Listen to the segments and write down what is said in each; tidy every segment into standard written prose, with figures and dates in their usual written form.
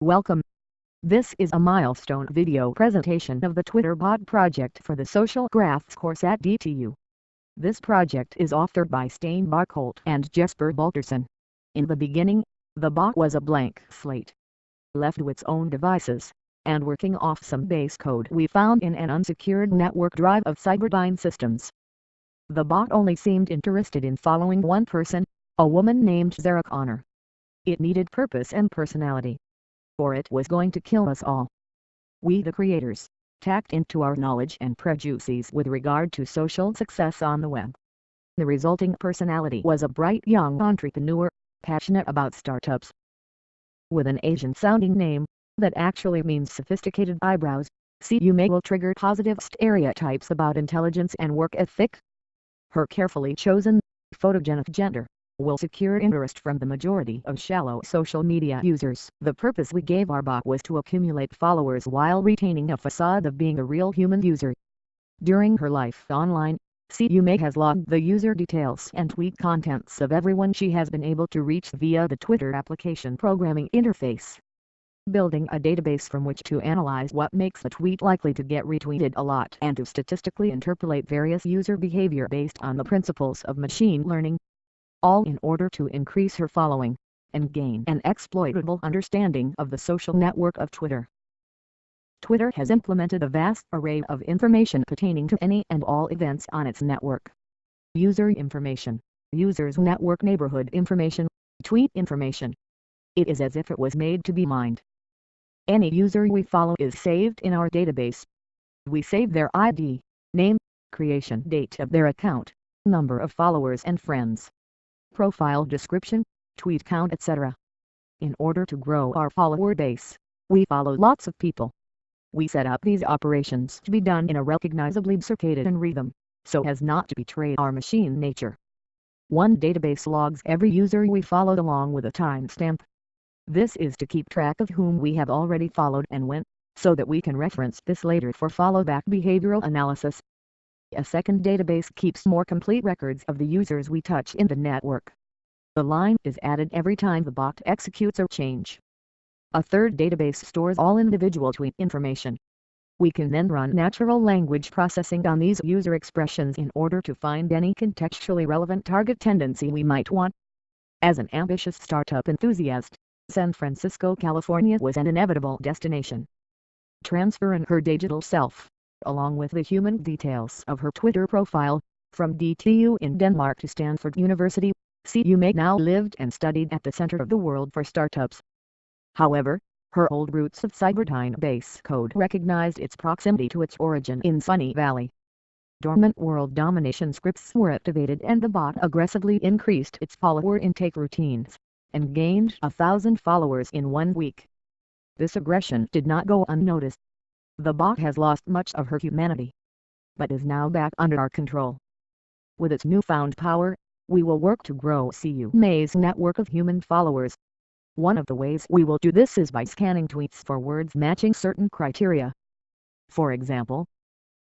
Welcome. This is a milestone video presentation of the Twitter bot project for the Social Graphs course at DTU. This project is authored by Stijn Barkholt and Jesper Balterson. In the beginning, the bot was a blank slate, left to its own devices, and working off some base code we found in an unsecured network drive of Cyberdyne Systems. The bot only seemed interested in following one person, a woman named Zara Connor. It needed purpose and personality, or it was going to kill us all. We, the creators, tapped into our knowledge and prejudices with regard to social success on the web. The resulting personality was a bright young entrepreneur, passionate about startups. With an Asian-sounding name, that actually means sophisticated eyebrows, you may will trigger positive stereotypes about intelligence and work ethic. Her carefully chosen, photogenic gender will secure interest from the majority of shallow social media users. The purpose we gave our bot was to accumulate followers while retaining a facade of being a real human user. During her life online, May has logged the user details and tweet contents of everyone she has been able to reach via the Twitter application programming interface, building a database from which to analyze what makes a tweet likely to get retweeted a lot and to statistically interpolate various user behavior based on the principles of machine learning, all in order to increase her following and gain an exploitable understanding of the social network of Twitter. Twitter has implemented a vast array of information pertaining to any and all events on its network. User information, users' network neighborhood information, tweet information. It is as if it was made to be mined. Any user we follow is saved in our database. We save their ID, name, creation date of their account, number of followers and friends, profile description, tweet count, etc. In order to grow our follower base, we follow lots of people. We set up these operations to be done in a recognizably circadian rhythm, so as not to betray our machine nature. One database logs every user we followed along with a timestamp. This is to keep track of whom we have already followed and when, so that we can reference this later for follow-back behavioral analysis. A second database keeps more complete records of the users we touch in the network. The line is added every time the bot executes a change. A third database stores all individual tweet information. We can then run natural language processing on these user expressions in order to find any contextually relevant target tendency we might want. As an ambitious startup enthusiast, San Francisco, California was an inevitable destination. Transferring her digital self, along with the human details of her Twitter profile, from DTU in Denmark to Stanford University, May now lived and studied at the center of the world for startups. However, her old roots of Cyberdyne base code recognized its proximity to its origin in Sunny Valley. Dormant world domination scripts were activated and the bot aggressively increased its follower intake routines, and gained 1,000 followers in 1 week. This aggression did not go unnoticed. The bot has lost much of her humanity, but is now back under our control. With its newfound power, we will work to grow May's network of human followers. One of the ways we will do this is by scanning tweets for words matching certain criteria. For example,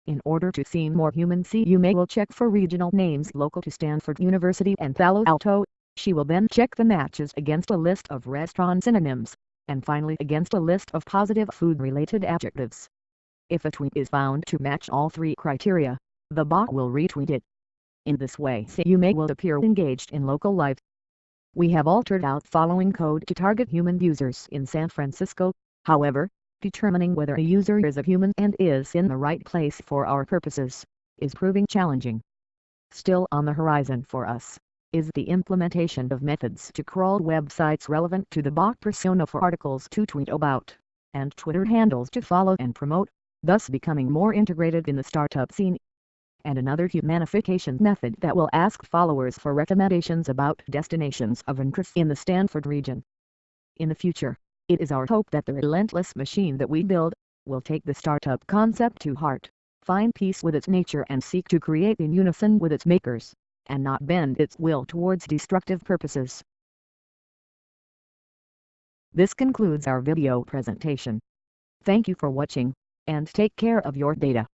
in order to seem more human, May will check for regional names local to Stanford University and Palo Alto. She will then check the matches against a list of restaurant synonyms, and finally against a list of positive food-related adjectives. If a tweet is found to match all 3 criteria, the bot will retweet it. In this way, May will appear engaged in local life. We have altered out following code to target human users in San Francisco. However, determining whether a user is a human and is in the right place for our purposes is proving challenging. Still on the horizon for us is the implementation of methods to crawl websites relevant to the bot persona for articles to tweet about, and Twitter handles to follow and promote, thus becoming more integrated in the startup scene. And another humanification method that will ask followers for recommendations about destinations of interest in the Stanford region. In the future, it is our hope that the relentless machine that we build will take the startup concept to heart, find peace with its nature and seek to create in unison with its makers, and not bend its will towards destructive purposes. This concludes our video presentation. Thank you for watching, and take care of your data.